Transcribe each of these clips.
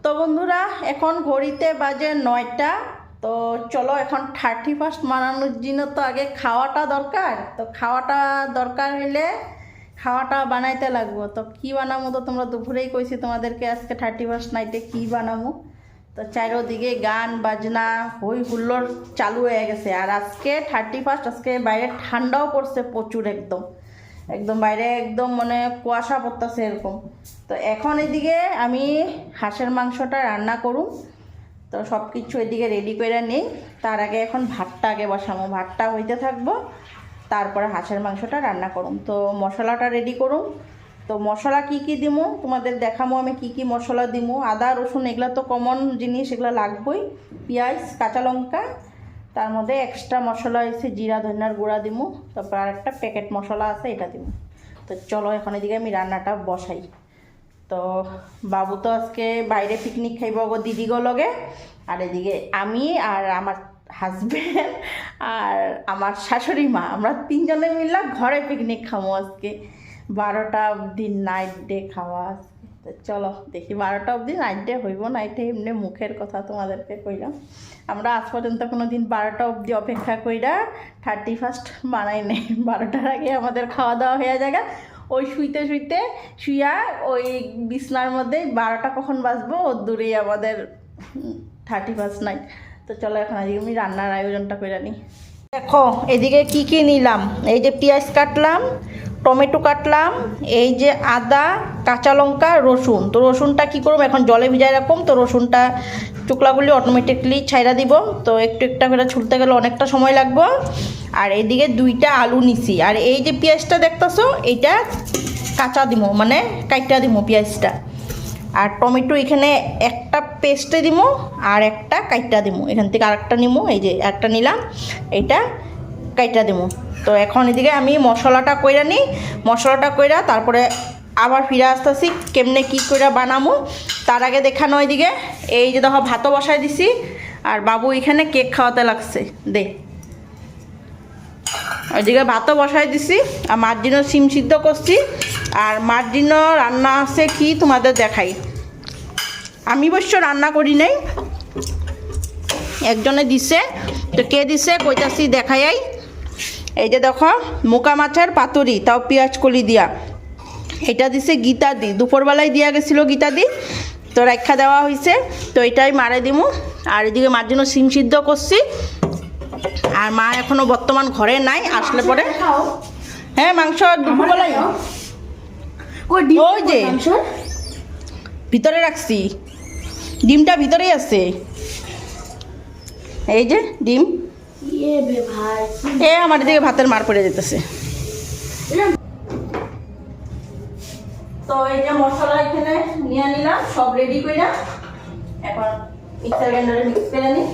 তো বন্ধুরা এখন ঘড়িতে বাজে 9টা। তো চলো এখন 31st মানানোর জন্য তো আগে খাওয়াটা দরকার। তো খাওয়াটা দরকার হইলে খাওয়াটা বানাইতে লাগবো। তো কি বানাবো তো তোমরা দুপুরেই কইছি তোমাদেরকে আজকে 31st নাইটে কি বানাবো। তো চারিদিকে গান বাজনা হই হুল্লোড় চালু হয়ে গেছে। আর আজকে 31st, আজকে বাইরে ঠান্ডাও পড়ছে প্রচুর, একদম একদম বাইরে একদম মানে কুয়াশা পড়তেছে এরকম। তো এখন এদিকে আমি হাঁসের মাংসটা রান্না করুম। তো সব কিছু এদিকে রেডি করে নিই। তার আগে এখন ভাতটা আগে বসাবো, ভাতটা হইতে থাকবো, তারপরে হাঁসের মাংসটা রান্না করুম। তো মশলাটা রেডি করুম। তো মশলা কি কি দিমু তোমাদের দেখাবো আমি কি কি মশলা দিমু। আদা রসুন এগুলো তো কমন জিনিস, এগুলো লাগবেই। পেঁয়াজ কাঁচা লঙ্কা, তার মধ্যে এক্সট্রা মশলা হয়েছে জিরা ধনিয়ার গুঁড়া দিমু। তারপর আর একটা প্যাকেট মশলা আছে এটা দিমু। তো চলো এখন এদিকে আমি রান্নাটা বসাই। তো বাবু তো আজকে বাইরে পিকনিক খাইব গো দিদিগো লগে। আর এদিকে আমি আর আমার হাজব্যান্ড আর আমার শাশুড়ি মা, আমরা তিনজনে মিলে ঘরে পিকনিক খাবো আজকে। 12টা অবধি নাইট ডে খাওয়া আজকে। তো চলো দেখি 12টা অবধি নাইট ডে হইব। নাইটে এমনি মুখের কথা তোমাদেরকে কইলাম। আমরা আজ পর্যন্ত কোনো দিন 12টা অবধি অপেক্ষা কইরা 31st মানাই নেই। 12টার আগে আমাদের খাওয়া দাওয়া হয়ে যায়। ওই শুইতে শুইতে শুইয়া ওই বিছনার মধ্যে 12টা কখন বাজবো ওর দূরেই আমাদের 31st নাইট। তো চলো এখন আজকে আমি রান্নার আয়োজনটা করে নিই। দেখো এদিকে কি কি নিলাম। এই যে পেঁয়াজ কাটলাম, টমেটো কাটলাম, এই যে আদা কাঁচা লঙ্কা রসুন। তো রসুনটা কী করবো এখন জলে ভিজায় রাখুম। তো রসুনটা টুকলাগুলি অটোমেটিকলি ছাইড়া দিব। তো একটু একটা করে ছুলতে গেলে অনেকটা সময় লাগবে। আর এদিকে 2টা আলু নিছি। আর এই যে পেঁয়াজটা দেখতেছো এইটা কাঁচা দিব, মানে কাইটা দিব পেঁয়াজটা। আর টমেটো এখানে একটা পেস্টে দিব আর একটা কাইটা দিব। এখান থেকে আরেকটা নিব, এই যে একটা নিলাম, এইটা কাইটা দিব। তো এখন এদিকে আমি মশলাটা কইরা নিই। মশলাটা কইরা তারপরে আবার ফিরে আসতেছি কেমনে কী করে বানাবো। তার আগে দেখানো ওইদিকে এই যে দেখো ভাতও বসাই দিছি। আর বাবু এখানে কেক খাওয়াতে লাগছে দে। ওইদিকে ভাতও বসাই দিছি আর মার জন্য সিম সিদ্ধ করছি। আর মার জন্য রান্না আছে কি তোমাদের দেখাই। আমি অবশ্য রান্না করি নাই, একজনে দিছে। তো কে দিছে কইতাছি দেখাই। এই যে দেখো মুকা মাছের পাতুরি, তাও পেঁয়াজ কলি দিয়া। এটা দিছে গীতাদি, দুপুরবেলায় দিয়া গেছিলো গীতাদি, তো রাখা দেওয়া হয়েছে। তো এটাই মারে দিমু। আর এদিকে মার জন্য সিম সিদ্ধ করছি। আর মা এখনো বর্তমান ঘরে নাই, আসলে পরে। হ্যাঁ মাংস দুপুরবেলায় ওই যে ভিতরে রাখছি, ডিমটা ভিতরেই আছে। এই যে ডিম। আমার দিকে ভাতের মার পড়ে যেতেছে। তো এই যে মশলা এখানে নিয়ে নিলাম, সব রেডি করে এখন মিক্সার গ্রাইন্ডারে মিক্স করে নিই।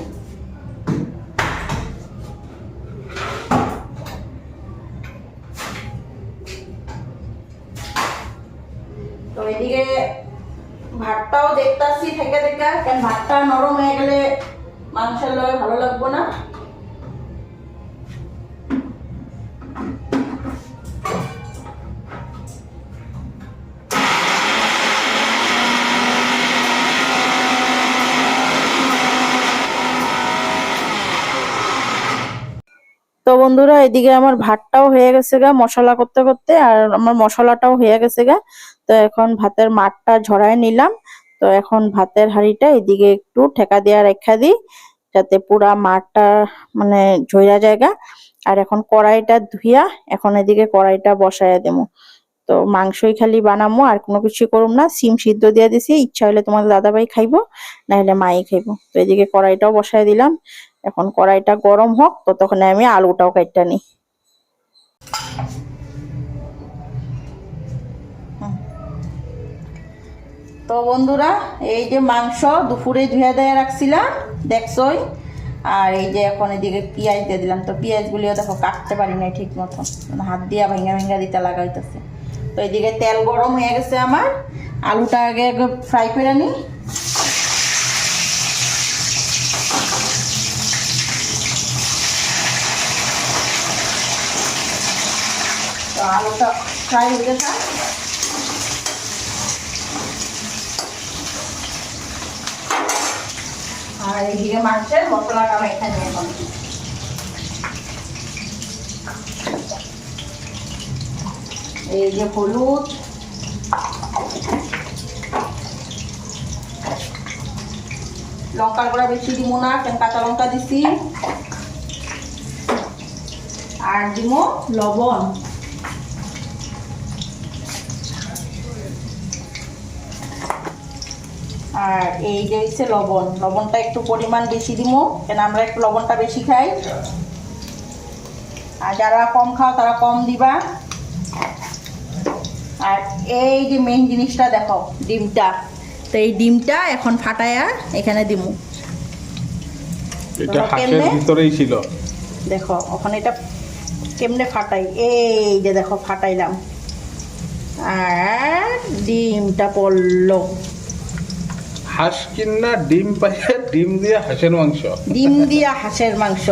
তো এদিকে ভাতটাও দেখতেছি থেকে দেখা, কারণ ভাতটা নরম হয়ে গেলে মাংসের লগে ভালো লাগবো না। তো বন্ধুরা এদিকে আমার ভাতটাও হয়ে গেছে গা মশলা করতে করতে, আর আমার মশলাটাও হয়ে গেছে গা। তো এখন ভাতের মাঠটা ঝরায় নিলাম। তো এখন ভাতের হাঁড়িটা এদিকে একটু ঠেকা দিয়ে রেখা দিই, যাতে পুরা মাঠটা মানে ঝরা জায়গা। আর এখন কড়াইটা ধুইয়া এখন এদিকে কড়াইটা বসাইয়া দেবো। তো মাংসই খালি বানামো, আর কোনো কিছু করুম না। সিম সিদ্ধ দিয়ে দিছি, ইচ্ছা হলে তোমাদের দাদাভাই খাইবো, না হলে মাই খাইবো। তো এদিকে কড়াইটাও বসাই দিলাম। এখন কড়াইটা গরম হোক, তো তখন আমি আলুটাও কাটটা নিই। তো বন্ধুরা এই যে মাংস দুপুরে ধুয়ে দেয়া রাখছিলাম দেখছই। আর এই যে এখন এদিকে পেঁয়াজ দিয়ে দিলাম। তো পেঁয়াজগুলিও দেখো কাটতে পারি না ঠিক মতো, হাত দিয়া ভেঙে ভেঙে দিতে লাগাইতেছে। তো এদিকে তেল গরম হয়ে গেছে আমার, আলুটা আগে ফ্রাই করে নিই। তো আলুটা ফ্রাই হয়ে গেছে। তো এদিকে আমি মশলাটা কষাই নিই। তো এই যে মশলাটা কষাই নিলাম, এখন এদিকে আমি পেঁয়াজটা দিয়ে দিলাম। তো পেঁয়াজগুলিও দেখো কাটতে পারি না ঠিক মতো, হাত দিয়া ভেঙে ভেঙে দিতে লাগাইতেছে। তো এদিকে তেল গরম হয়ে গেছে আমার, আলুটা আগে ফ্রাই করে নিই। তো আলুটা ফ্রাই হয়ে গেছে। আর এইদিকে মাংসের মশলাটা এখানে এখন এই যে হলুদ, লঙ্কার গুঁড়া বেশি দিব না, কাঁচা লঙ্কা দিছি, আর দিব লবণ। আর এই যে হচ্ছে লবণ, লবণটা একটু পরিমাণ বেশি দিব, কেন আমরা একটু লবণটা বেশি খাই, আর যারা কম খাও তারা কম দিবা। আর এই যে মেইন জিনিসটা দেখো, ডিমটা। তো এই ডিমটা এখন ফাটায়া এখানে দিব। এটা হাঁসের ভিতরেই ছিল, দেখো ওখানে এটা কেমনে ফাটাই, এই যে দেখো ফাটাইলাম, আর ডিমটা পড়লো। হাঁস কিনা ডিম পাইছে, ডিম দিয়ে হাঁসের মাংস, ডিম দিয়া হাঁসের মাংস।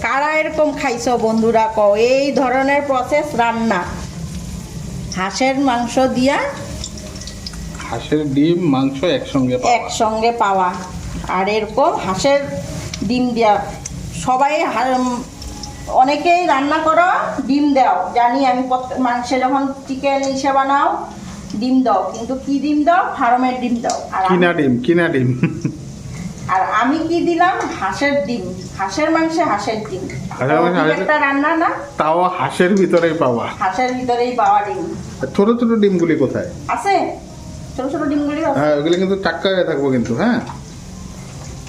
কারা এরকম খাইছো বন্ধুরা কও? এই ধরনের প্রসেস রান্না, হাঁসের মাংস দিয়া হাঁসের ডিম মাংস একসঙ্গে পাওয়া, আর এরকম হাঁসের ডিম দিয়া সবাই অনেকেই রান্না করো ডিম দাও, জানি আমি মাংসে যখন চিকেন ইসে বানাও ডিম দাও, কিন্তু কি ডিম দাও? ফার্মের ডিম দাও। আর কিনা ডিম। আর আমি কি দিলাম? হাঁসের ডিম, হাঁসের মাংসে হাঁসের ডিম। একটা রান্না না, তাও হাঁসের ভিতরেই পাওয়া, হাঁসের ভিতরেই পাওয়া ডিম। ছোট ছোট ডিমগুলি কোথায় আছে? ছোট ছোট ডিমগুলি আছে। হ্যাঁ, ওগুলি কিন্তু টাটকা হয়ে থাকবো কিন্তু। হ্যাঁ,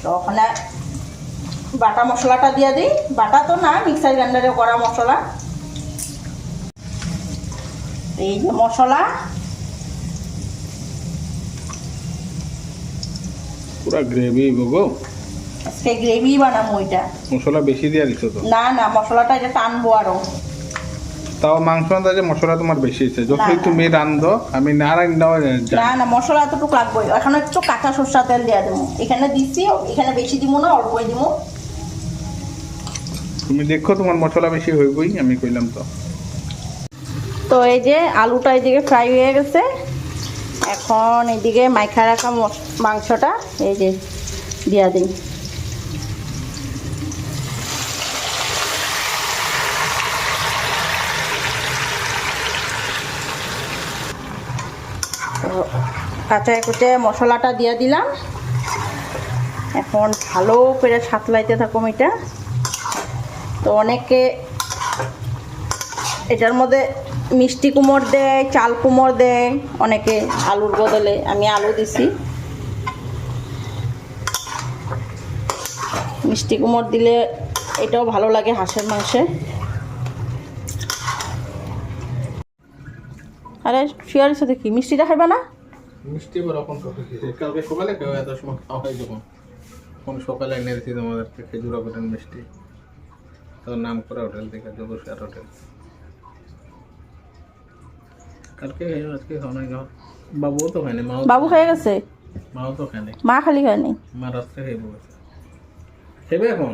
তো ওখানে বাটা মশলাটা দিয়ে দিই, বাটা তো না, মিক্সার গ্রাইন্ডারে করা মশলা। এই যে মশলা, পুরা গ্রেভি গো, আজকে গ্রেভি বানাবো। এটা মশলা বেশি দিয়ে দিছো তো? না না, মশলাটা এটা টানবো আরো। তাও মাংস আন্দাজে মশলা তোমার বেশি হয়েছে, যতই তুমি রান্ধো। আমি না রান্নাও না না, মশলা এতটুকু লাগবে। এখন একটু কাঁচা সরষা তেল দিয়ে দেবো, এখানে দিচ্ছি, এখানে বেশি দিব না, অল্পই দিব। তুমি দেখো তোমার মশলা বেশি হইবই, আমি কইলাম তো। তো এই যে আলুটা এদিকে ফ্রাই হয়ে গেছে, এখন এদিকে মাইখা রাখা মাংসটা এই যে দিয়া দিই। কাঁচা কুচে মশলাটা দিয়ে দিলাম, এখন ভালো করে সাতলাইতে থাকুম এটা। তো অনেকে এটার মধ্যে মিষ্টি কুমড় দেয়, চাল কুমড় দেয়, অনেকে আলুর বদলে। আমি আলু দিছি, মিষ্টি কুমড় দিলে এটাও ভালো লাগে হাঁসের মাংসে। আরে শিয়ারের সাথে কি মিষ্টিটা খাইবা না? মিষ্টি রকম কালকে সকালে কেউ এত সময় খাওয়া হয় যখন, কোন সকালে এনে দিচ্ছি তোমাদেরকে খেজুরা হোটেল মিষ্টি, তোর নাম করা হোটেল থেকে, যোগেশ্বর হোটেল। কালকে আজকে খাওয়া নাই, বাবুও তো খায়নি, বাবু খেয়ে গেছে, মাও তো খায়নি, মা খালি খায়নি, মা রাত্রে খাইব গেছে। খেবে এখন?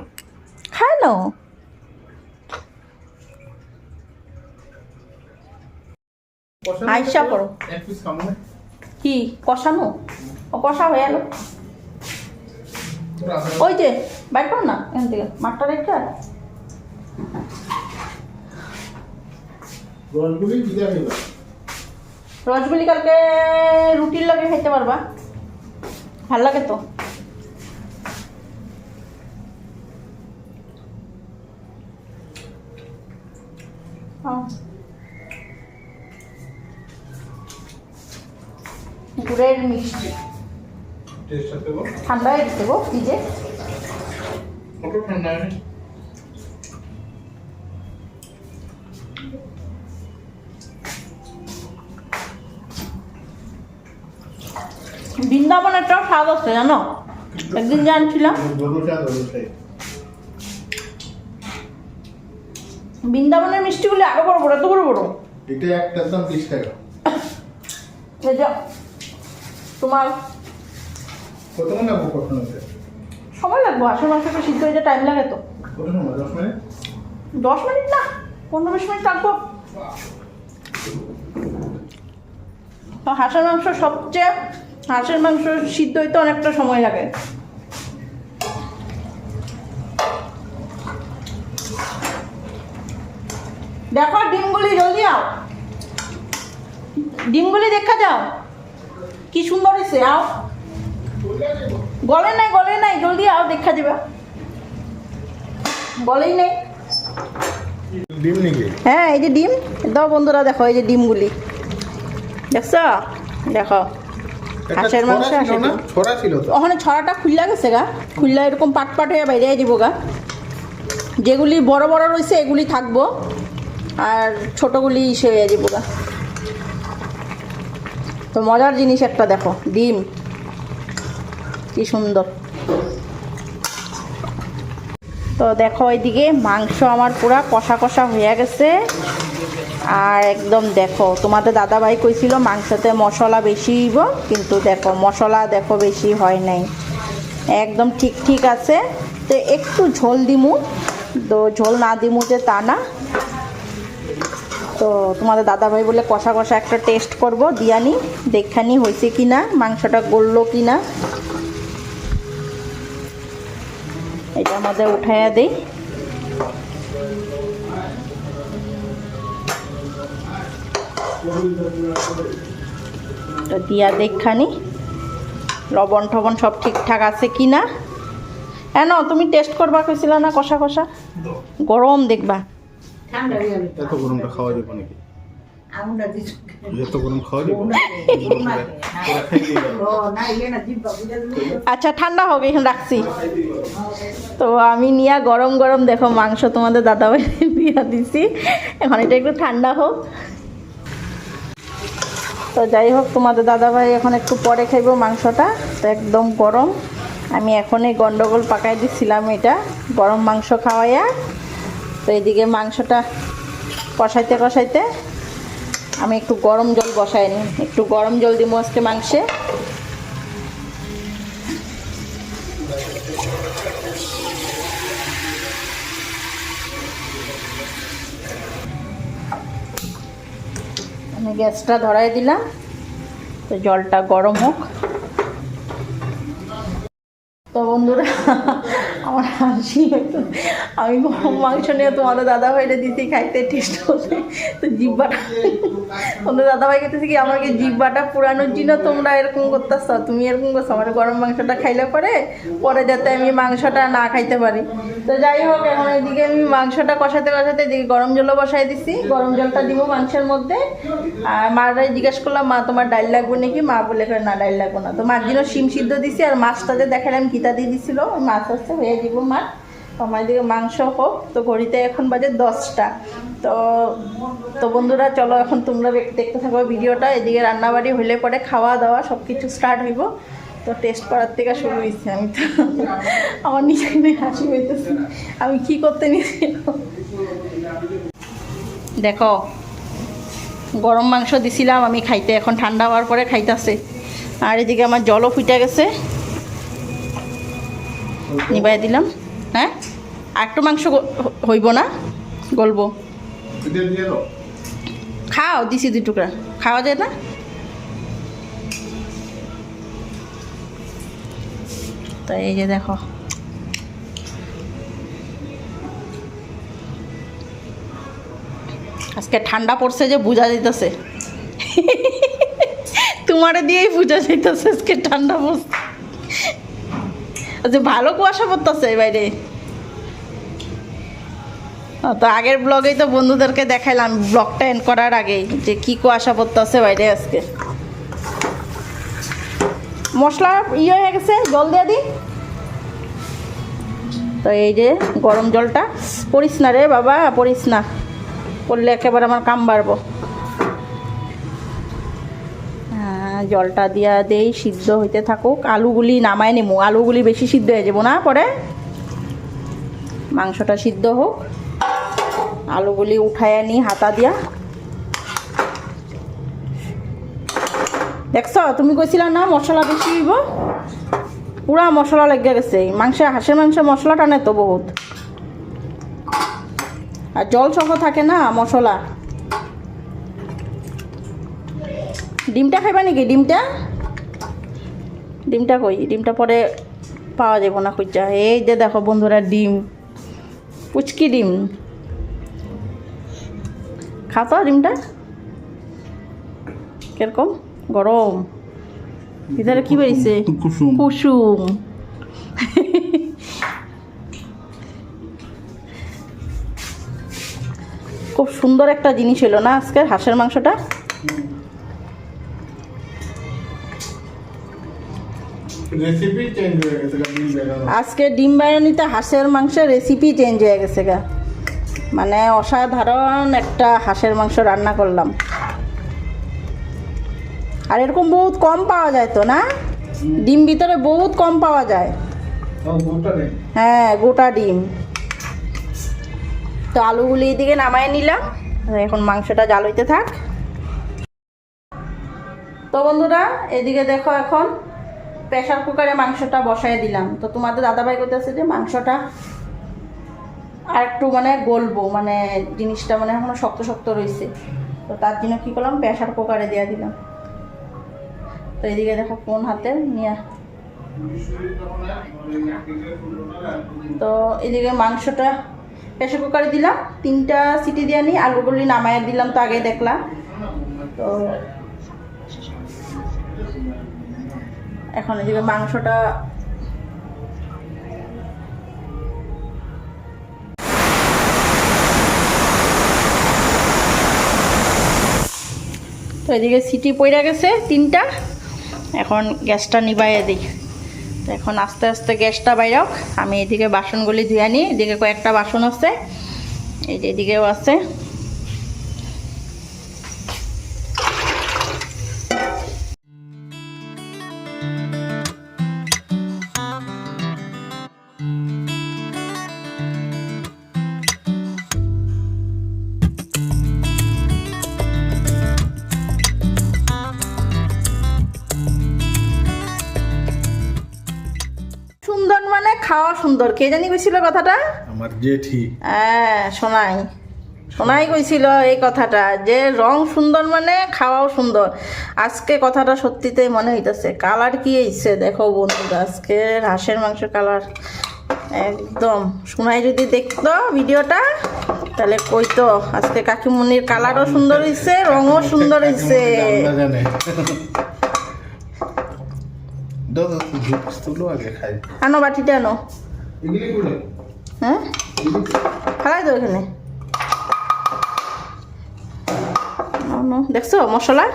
খায় না আইসা করো। এক পিস খাবো না কি কষানো? ও কষা হয়ে গেল, ওই যে বাইর করো না এখান থেকে মাঠটা রেখে। রসগুলি দিতে হবে, রসগুলি কালকে রুটির লগে খাইতে পারবা, ভাল লাগে তো। গুড়ের মিষ্টি ঠান্ডা হয়ে গেছে গো ফ্রিজে। বৃন্দাবনেরটাও স্বাদ আছে জানো, একদিন জানছিলাম। বৃন্দাবনের মিষ্টিগুলি আরো বড় বড়, এত বড় বড়। এটা একটা দাম 30 টাকা। এই যে তোমার কতক্ষণ লাগবে কষানোতে? সময় লাগবে, হাঁসের মাংসটা সিদ্ধ হয়ে টাইম লাগে তো। কত সময়? 10 মিনিট? 10 মিনিট না, 15-20 মিনিট লাগবো। হাঁসের মাংস সবচেয়ে, হাঁসের মাংস সিদ্ধ হইতে অনেকটা সময় লাগে। দেখো ডিমগুলি জলদি আও, ডিমগুলি দেখা যাও কি সুন্দর হয়েছে। আও গলে নাই জলদি আও দেখা যাবে। গলেই নাই। ডিম নাকি? হ্যাঁ এই যে ডিম দাও বন্ধুরা, দেখো এই যে ডিমগুলি দেখছো, দেখো হাঁসের মাংস ছিল না, ছড়া ছিল তো। ওখানে ছড়াটা খুললা গেছে গা, খুললা এরকম পাট পাট হয়ে বাইরে দিব গা। যেগুলি বড় বড় রয়েছে এগুলি থাকবো, আর ছোটগুলি ইসে হয়ে যাব গা। তো মজার জিনিস একটা দেখো, ডিম কি সুন্দর। তো দেখো এইদিকে মাংস আমার পুরা কষা কষা হয়ে গেছে। আর একদম দেখো তোমাদের দাদাভাই কইছিল মাংসতে মশলা বেশি হইব, কিন্তু দেখো মশলা দেখো বেশি হয় নাই, একদম ঠিক ঠিক আছে। তো একটু ঝোল দিমু, তো ঝোল না দিমু যে তা না। তো তোমাদের দাদাভাই বলে কষা কষা একটা টেস্ট করব, দিয়ানি দেখানি হয়েছে কি না, মাংসটা গললো কি না। এটার মধ্যে উঠাইয়া দিই। তো দিয়া দেখানি লবণ টবণ সব ঠিকঠাক আছে কি না। কেন তুমি টেস্ট করবা কইছিল না কষা কষা, গরম দেখবা। এত গরমটা খাওয়া যাবে নাকি? এত গরম খাওয়া যাবে? আচ্ছা ঠান্ডা হবে, এখন রাখছি। তো আমি নিয়ে গরম গরম দেখো মাংস তোমাদের দাদাভাই দিয়া দিছি, এখন এটা একটু ঠান্ডা হোক। তো যাই হোক তোমাদের দাদাভাই এখন একটু পরে খাইব মাংসটা, তো একদম গরম। আমি এখনই গন্ডগোল পাকাই দিচ্ছিলাম এটা গরম মাংস খাওয়াইয়া। তো এইদিকে মাংসটা কষাইতে কষাইতে আমি একটু গরম জল বসাই নিই, একটু গরম জল দিব আজকে মাংসে। আমি গ্যাসটা ধরাই দিলাম, তো জলটা গরম হোক। তো বন্ধুরা আমার হাসি হতো, আমি গরম মাংস নিয়ে তোমাদের দাদাভাইটা দিতে খাইতে টেস্ট করতে, তো জিব্বাটা তোমাদের দাদাভাই খেতেছি কি আমাকে জিব্বাটা পুরানোর জন্য তোমরা এরকম করতেছ, তুমি এরকম করছো আমার গরম মাংসটা খাইলে পরে যাতে আমি মাংসটা না খাইতে পারি। তো যাই হোক এখন এদিকে আমি মাংসটা কষাতে কষাতে এদিকে গরম জলও বসাই দিছি, গরম জলটা দিব মাংসের মধ্যে। আর মারাই জিজ্ঞেস করলাম মা তোমার ডাল লাগবে নাকি, মা বলে না ডাল লাগবে না। তো মার জন্য শিম সিদ্ধ দিছি, আর মাছটাতে দেখালাম কিতা দিয়ে দিছিল, মাছ আসছে হয়ে দিব মার। আমার দিকে মাংস হোক। তো ঘড়িতে এখন বাজে 10টা। তো বন্ধুরা চলো এখন তোমরা দেখতে থাকো ভিডিওটা। এদিকে রান্নাবাড়ি হইলে পরে খাওয়া দাওয়া সব কিছু স্টার্ট হইব। তো টেস্ট করার থেকে শুরু হয়েছে, আমি তো আমার নিজে হাসি হইতেছে আমি কি করতে নিয়েছি। দেখো গরম মাংস দিছিলাম আমি খাইতে, এখন ঠান্ডা হওয়ার পরে খাইতেছে। আর এদিকে আমার জলও ফুটে গেছে, নিবাই দিলাম। হ্যাঁ আর একটু মাংস হইব না, গলবো। খাও দিছি 2 টুকরা, খাওয়া যায় না। তো এই যে দেখো আজকে ঠান্ডা পড়ছে যে বোঝা যাইতেছে, তোমারে দিয়েই বোঝা যাইতেছে আজকে ঠান্ডা পড়ছে। আচ্ছা ভালো কুয়াশা পড়তেছে বাইরে। তো আগের ব্লগেই তো বন্ধুদেরকে দেখাইলাম ব্লগটা এন্ড করার আগেই যে কি কুয়াশা পড়তেছে বাইরে আজকে। মশলা হয়ে গেছে, জল দিয়ে দিই। তো এই যে গরম জলটা, পড়িস না রে বাবা, পড়িস না, পড়লে একেবারে আমার কাম বাড়বো। জলটা দিয়া দেই, সিদ্ধ হইতে থাকুক। আলুগুলি নামায় নেবো, আলুগুলি বেশি সিদ্ধ হয়ে যাবো না, পরে মাংসটা সিদ্ধ হোক। আলুগুলি উঠায় নি হাতা দিয়া। দেখছো তুমি কইছিলা না মশলা বেশি হইব, পুরা মশলা লেগে গেছে মাংসে। হাঁসের মাংসে মশলা টানে তো বহুত, আর জল সহ থাকে না মশলা। ডিমটা খাইবা নাকি? ডিমটা কই? ডিমটা পরে পাওয়া যাব না খুঁজা। এই যে দেখো বন্ধুরা ডিম, পুচকি ডিম। খাও তো ডিমটা কিরকম গরম, ভিতরে কি বেরিয়েছে? কুসুম। কুসুম। খুব সুন্দর একটা জিনিস হলো না আজকে হাঁসের মাংসটা। রেসিপি চেঞ্জ হয়ে গেছে ডিম বেরানো। আজকে ডিম বিরিয়ানিতে হাঁসের মাংসের রেসিপি চেঞ্জ হয়ে গেছে গা, মানে অসাধারণ একটা হাঁসের মাংস রান্না করলাম। আর এরকম বহুত কম পাওয়া যায় তো না, ডিম ভিতরে বহুত কম পাওয়া যায়। গোটা নেই। হ্যাঁ গোটা ডিম। তো আলুগুলি এদিকে নামায় নিলাম, এখন মাংসটা জাল হইতে থাক। তো বন্ধুরা এদিকে দেখো এখন প্রেশার কুকারে মাংসটা বসাই দিলাম। তো তোমাদের দাদাভাই করতেছে যে মাংসটা আর একটু মানে গলবো, মানে জিনিসটা মানে এখনো শক্ত শক্ত রয়েছে, তো তার জন্য কী করলাম প্রেশার কুকারে দিয়ে দিলাম। তো এদিকে দেখো কোন হাতে নিয়ে, তো এদিকে মাংসটা প্রেশার কুকারে দিলাম, 3টা সিটি দিয়ে নিই, আলুগুলি নামায় দিলাম তো আগে দেখলাম। তো এখন এদিকে মাংসটা তো এদিকে সিটি পড়ে গেছে 3টা, এখন গ্যাসটা নিবাইয়ে দিই। তো এখন আস্তে আস্তে গ্যাসটা বাইরক, আমি এদিকে বাসনগুলি ধুয়ে নিই। এদিকে কয়েকটা বাসন আছে, এই যে এদিকেও আছে। সুন্দর মানে খাওয়া সুন্দর, কে জানি কইছিল কথাটা? আমার জেঠি। হ্যাঁ সোনাই কইছিল এই কথাটা, যে রং সুন্দর মানে খাওয়াও সুন্দর। আজকে কথাটা সত্যিতে মনে হইতেছে। কালার কি হয়েছে দেখো বন্ধুরা, আজকে হাঁসের মাংসের কালার একদম। সোনাই যদি দেখতো ভিডিওটা তাহলে কইতো আজকে কাকিমুনির কালারও সুন্দর হয়েছে, রঙও সুন্দর হয়েছে। আনো বাটিটা আনো। হ্যাঁ খালাই তো এখানে। দেখছো মশলা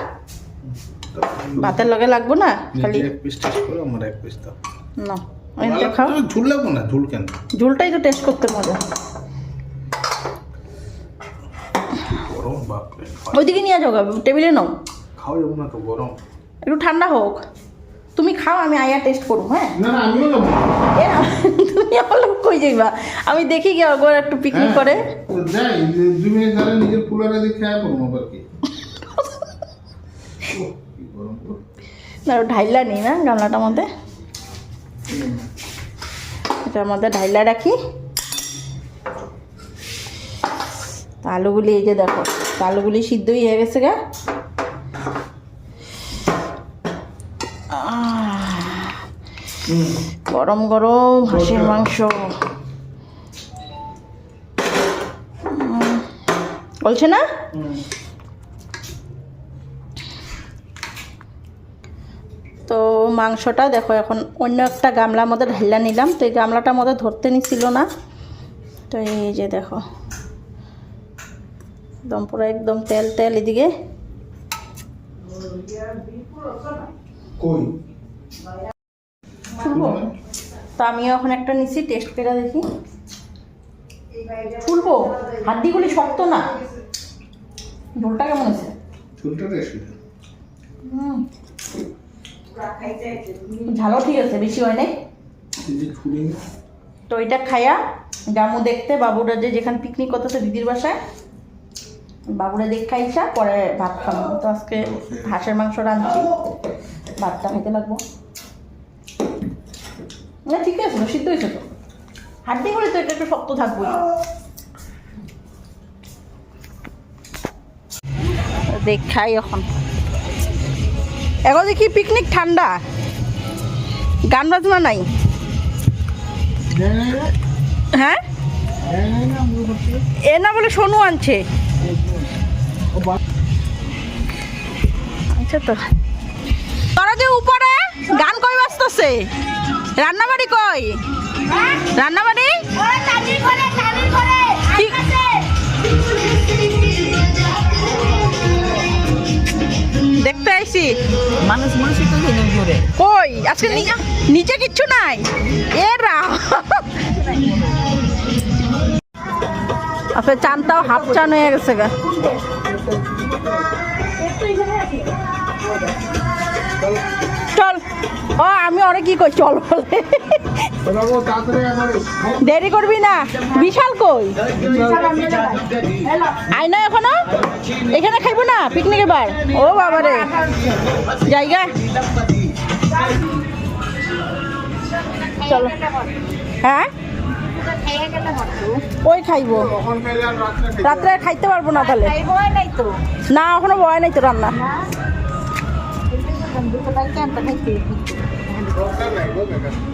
ভাতের লগে লাগবো না, খালি না ওইটা খাও। ঝুল লাগবো না, ঝুল কেন? ঝুলটাই তো টেস্ট করতে মজা। গরম বাপরে, ওইদিকে নিয়ে যাও, টেবিলে নাও। খাওয়া যাবো না তো, গরম। একটু ঠান্ডা হোক, তুমি খাও, আমি আয়া টেস্ট করবো। হ্যাঁ না না আমিও যাবো। তুমি আমার লোক কই যাইবা, আমি দেখি গিয়ে একবার একটু পিকনিক করে যাই 2 মিনিট ধরে নিজের ফুলারে দিয়ে খেয়ে পড়বো আবার কি। না ঢাইলা নেই না গামলাটার মধ্যে, এটার মধ্যে ঢাইলা রাখি। আলুগুলি এই যে দেখো, আলুগুলি সিদ্ধই হয়ে গেছে গা। গরম গরম হাঁসের মাংস বলছে না। তো মাংসটা দেখো এখন অন্য একটা গামলার মধ্যে ঢাইলা নিলাম। তো এই গামলাটার মধ্যে ধরতে নিছিল না, তো এই যে দেখো একদম পুরো একদম তেল তেল। এদিকে তো আমিও এখন একটা নিচ্ছি, টেস্ট করে দেখি। ফুলবো, হাড্ডিগুলি শক্ত না। ঝোলটা কেমন আছে? ঝালও ঠিক আছে, বেশি হয় নাই। তো এটা খাইয়া জামু দেখতে বাবুরা যে যেখানে পিকনিক করতেছে দিদির বাসায়, বাবুরা দেখ খাইছা পরে ভাত খাবো। তো আজকে হাঁসের মাংস রাঁধছি, ভাতটা খেতে লাগবো। না ঠিক আছে, সিদ্ধ হয়েছে তো। হাড্ডি করে তো এটা একটু শক্ত থাকবোই। দেখ খাই এখন। এখন দেখি পিকনিক ঠান্ডা, গান বাজনা নাই। হ্যাঁ এ না বলে সোনু আনছে। আচ্ছা তো তোরা যে উপরে গান কই বাজতেছে, রান্নাবাড়ি কই? রান্নাবাড়ি কি? দেখতে আইছি মানুষ মানুষই তো হেনে ঘুরে কই আজকে নিচে কিচ্ছু নাই এরা আপনার চানটাও হাফ চান হয়ে গেছে গা। চল ও আমি অনেক কি কই চল বলে দেরি করবি না। বিশাল কই আই না এখনো এখানে খাইবো না পিকনিক এবার? ও বাবারে জায়গা চলো। হ্যাঁ ওই খাইবো রাত্রে খাইতে পারবো না তাহলে না এখনো বয় নাই তো রান্না।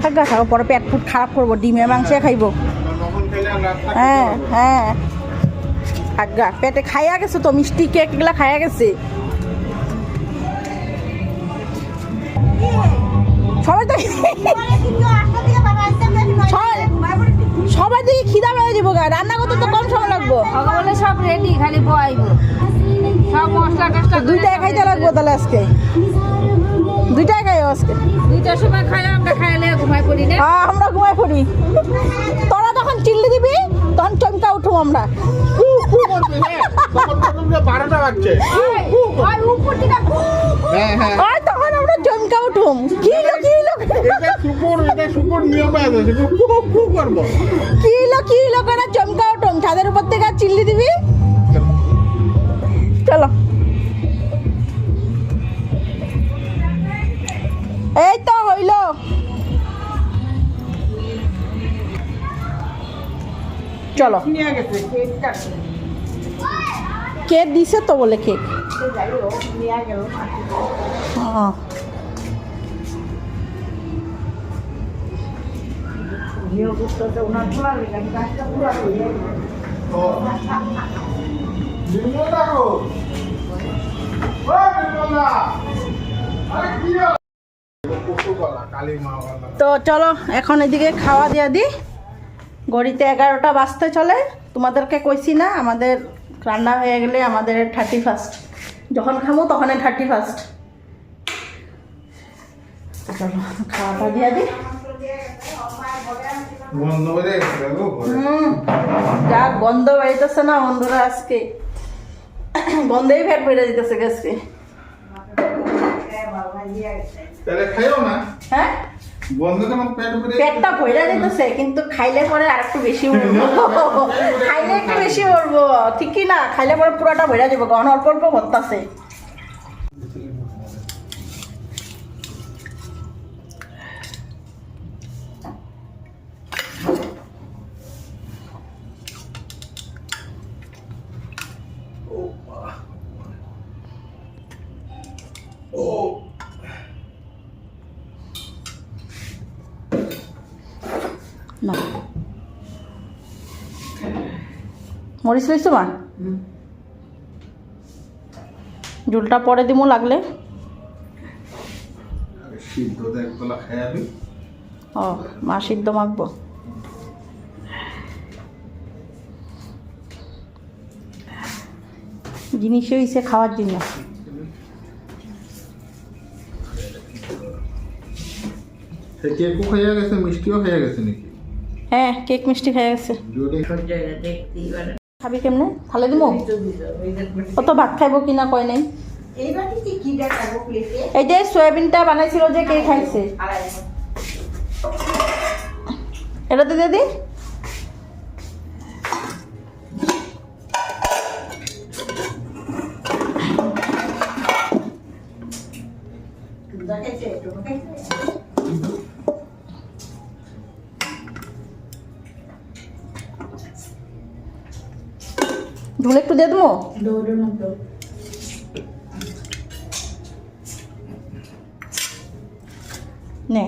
থাকা থাকো পরে পেট ফুট খারাপ করবো ডিমের মাংস খাইবো। হ্যাঁ হ্যাঁ থাকা পেটে খাইয়া গেছে তো মিষ্টি কেক এগুলা খাইয়া গেছে সবাই তো সবাই দিকে খিদা বেড়ে যাবো গা রান্না করতে তো কম সময় লাগবো। বলে সব রেডি খালি বয়াইব সব মশলা টসলা দুইটাই খাইতে লাগবো তাহলে আজকে দুইটাই খাই আজকে 2টার সময় খাই আমরা খাইলে ঘুমাই পড়ি না। হ্যাঁ আমরা ঘুমাই পড়ি তোরা যখন চিল্লি দিবি তখন চমকা উঠুম আমরা। 12টা বাজছে আর তখন আমরা চমকা উঠুম কি হলো কি হলো কি হলো করে চমকা উঠুম ছাদের উপর থেকে চিল্লি দিবি। চলো এই তো হইল চলো কেক দিছে তো বলে কেক তো চলো এখন এদিকে খাওয়া দিয়া দি ঘড়িতে 11টা বাজতে চলে। তোমাদেরকে কইছি না আমাদের রান্না হয়ে গেলে আমাদের 31st যখন খাবো তখন 31st। চলো খাওয়াটা দিয়া দি যা গন্ধ বেরিতেছে না বন্ধুরা আজকে গন্ধেই পেট বেড়ে যেতেছে আজকে। হ্যাঁ পেটটা ভরে যেতেছে কিন্তু খাইলে পরে আর একটু বেশি উঠবো খাইলে একটু বেশি উঠবো ঠিক কি না খাইলে পরে পুরোটা ভরে যাবো গহন অল্প অল্প ভরতাছে। না মরিচ লইছো মা ঝুলটা পরে দিমু লাগলে ও মা সিদ্ধ মাখবো। জিনিস হইছে খাওয়ার জন্য। কেকও খাইয়া গেছে মিষ্টিও খাইয়া গেছে নাকি? হ্যাঁ কেক মিষ্টি খাইয়া গেছে। খাবি কেমনে থালে দিমু কত ভাত খাইবো কিনা কয় নাই। এই যে সয়াবিনটা বানাইছিল যে কে খাইছে এটাতে দিয়ে দি। ঝোল একটু দিয়ে দেবো নে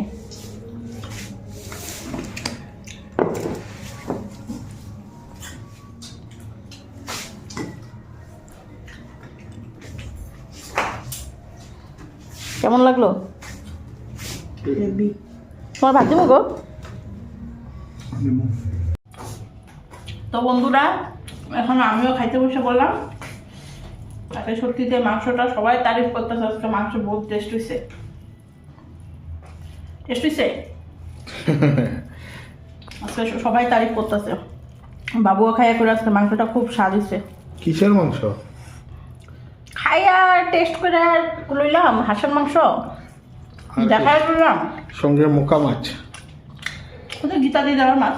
কেমন লাগলো? তোমার ভাত দেবো গো? তো বন্ধুরা, এখন আমিও খাইতে বসে বললাম। আজকে সত্যিতে মাংসটা সবাই তারিফ করতেছে, আজকে মাংস বহুত টেস্ট হয়েছে। টেস্ট হয়েছে আজকে সবাই তারিফ করতেছে। বাবুও খাইয়া করে আজকে মাংসটা খুব স্বাদ হয়েছে। কিসের মাংস? খাইয়া টেস্ট করে লইলাম হাঁসের মাংস, দেখাই করলাম। সঙ্গে মোকা মাছ, ওদের গীতা দিয়ে দেওয়ার মাছ,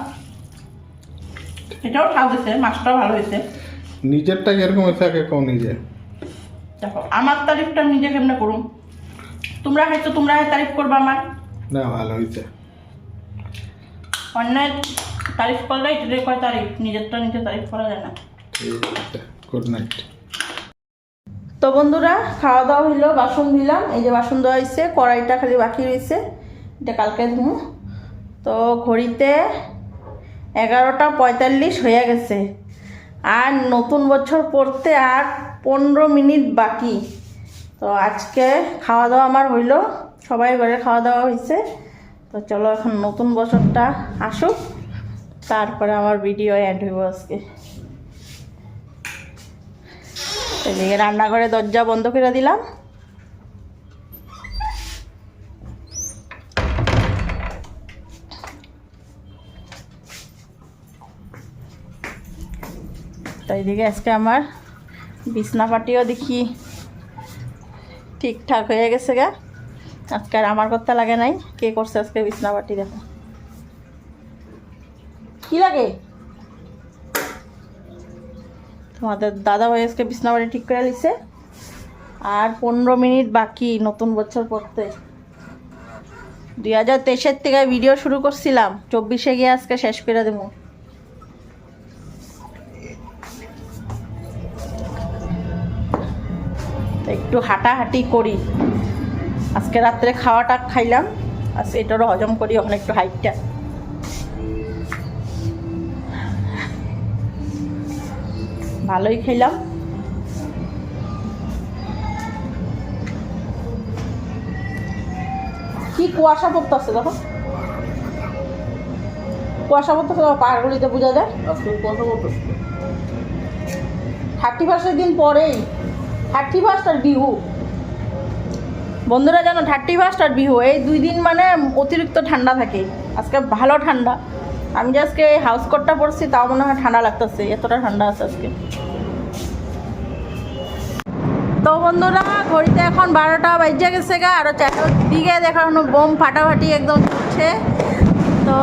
এটাও স্বাদ হয়েছে, মাছটাও ভালো হয়েছে। নিজেরটা কিরকম হয়েছে আগে কম নিজে? দেখো আমার তারিফটা নিজে কেমনে করুম, তোমরা হয়তো তোমরা তারিফ করবা আমার। না ভালো হয়েছে। অন্যের তারিফ করলে এটাতে কয় তারিফ, নিজেরটা নিজে তারিফ করা যায় না। ঠিক আছে, গুড নাইট। তো বন্ধুরা, খাওয়া দাওয়া হইলো, বাসন দিলাম। এই যে বাসন দেওয়া হয়েছে, কড়াইটা খালি বাকি রয়েছে, এটা কালকে ধুমু। তো ঘড়িতে 11:45 হয়ে গেছে, আর নতুন বছর পড়তে আর 15 মিনিট বাকি। তো আজকে খাওয়া দাওয়া আমার হইলো, সবাই ঘরে খাওয়া দাওয়া হয়েছে। তো চলো এখন নতুন বছরটা আসুক, তারপরে আমার ভিডিও এন্ড হইব আজকে। এদিকে রান্নাঘরে দরজা বন্ধ করে দিলাম। তো এইদিকে আজকে আমার বিছনা পাটিও দেখি ঠিকঠাক হয়ে গেছে গা। আজকে আর আমার করতে লাগে নাই। কে করছে আজকে বিছনা পাটি? দেখো কি লাগে। তোমাদের দাদা ভাই আজকে বিছনা পাটি ঠিক করে দিছে, আর 15 মিনিট বাকি নতুন বছর পড়তে। 2023 থেকে ভিডিও শুরু করছিলাম, 24-এ গিয়ে আজকে শেষ করে দেবো। একটু হাঁটাহাঁটি করি, আজকে রাত্রে খাওয়াটা খাইলাম, আজকে এটারও হজম করি। ওখানে একটু হাইটটা ভালোই খাইলাম। কি কুয়াশা পড়তেছে, দেখো কুয়াশা পড়তেছে, পাহাড়গুলিতে বোঝা যায়। আজকে কথা বলতেছি 31 দিন পরেই 31 আর বিহু। বন্ধুরা জানো 31 আর বিহু এই 2 দিন মানে অতিরিক্ত ঠান্ডা থাকে। আজকে ভালো ঠান্ডা। আমি যে আজকে হাউস কোটটা পরছি তাও মনে হয় ঠান্ডা লাগতেছে, এতটা ঠান্ডা আছে আজকে। তো বন্ধুরা, ঘড়িতে এখন 12টা বাজে গেছে গা, আরও 4টার দিকে দেখানো বোম ফাটাফাটি একদম চলছে। তো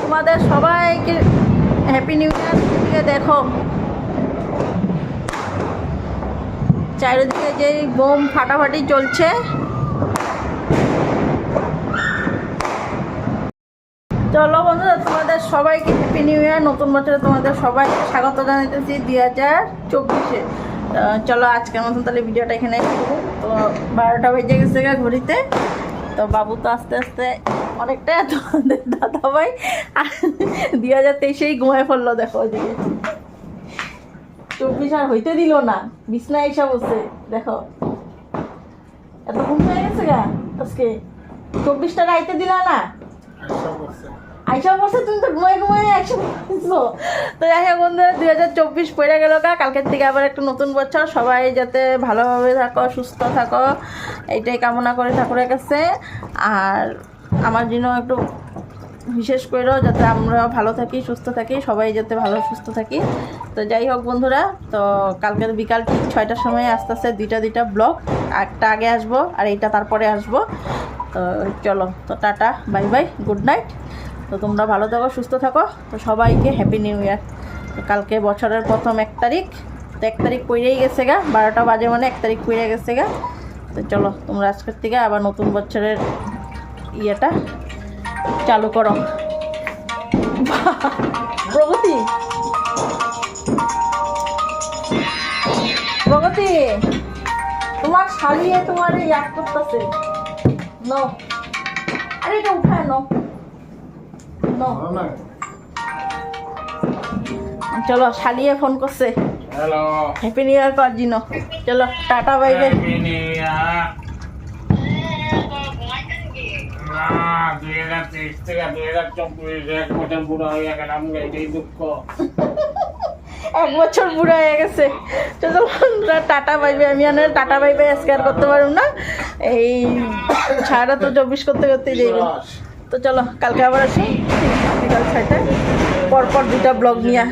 তোমাদের সবাইকে হ্যাপি নিউ ইয়ার। দিকে দেখো চারিদিকে যেই বোম ফাটাফাটি চলছে। চলো বন্ধুরা, তোমাদের সবাইকে হ্যাপি নিউ ইয়ার, নতুন বছরে তোমাদের সবাইকে স্বাগত জানাইতেছি 2024-এ। চলো আজকের মতন তাহলে ভিডিওটা এখানে শুরু। তো 12টা বেজে গেছে গা ঘড়িতে। তো বাবু তো আস্তে আস্তে অনেকটা, তোমাদের দাদা ভাই 2023-এই ঘুমায় পড়লো। দেখো ওইদিকে 24 আর হইতে দিল না, বিছনায় এসে বসে। দেখো এত ঘুম হয়ে গেছে গা আজকে। 24টা রাইতে দিলা না, আইসা বসে তুমি তো ঘুমাই ঘুমাই একশো বসছো। তো যাই হোক বন্ধুরা, 2024 পড়ে গেল গা। কালকের থেকে আবার একটা নতুন বছর। সবাই যাতে ভালোভাবে থাকো, সুস্থ থাকো, এইটাই কামনা করে ঠাকুরের কাছে। আর আমার জন্য একটু বিশেষ করেও যাতে আমরা ভালো থাকি, সুস্থ থাকি, সবাই যাতে ভালো সুস্থ থাকি। তো যাই হোক বন্ধুরা, তো কালকে বিকাল ঠিক 6টার সময় আস্তে আস্তে দুইটা ব্লগ, একটা আগে আসবো আর এইটা তারপরে আসবো। তো চলো, তো tata, bye bye, good night. তো তোমরা ভালো থাকো, সুস্থ থাকো। তো সবাইকে হ্যাপি নিউ ইয়ার। তো কালকে বছরের প্রথম 1 তারিখ, তো 1 তারিখ পড়েই গেছে গা, 12টা বাজে মানে 1 তারিখ পড়ে গেছে গা। তো চলো তোমরা আজকের থেকে আবার নতুন বছরের ইয়েটা চালু করো। প্রগতি প্রগতি তোমার শালিয়ে তোমার ইয়াদ করতেছে। নো, আরে এটা উঠায় নো। চলো, শালিয়ে ফোন করছে। হ্যালো, হ্যাপি নিউ ইয়ার কর জিনো। চলো tata, bye bye. Happy new year. 2023 থেকে 2024 এক বছর বুড়ো হয়ে গেলাম, এটাই দুঃখ। 1 বছর বুড়া হয়ে গেছে। তো বন্ধুরা টাটা বাই বাই, আমি আর টাটা বাই বাই আজকে আর করতে পারবো না, এই ছাড়া তো 24 করতে করতেই যাইবে। তো চলো কালকে আবার আসি বিকাল 6টায়, পরপর 2টা ব্লগ নিয়ে।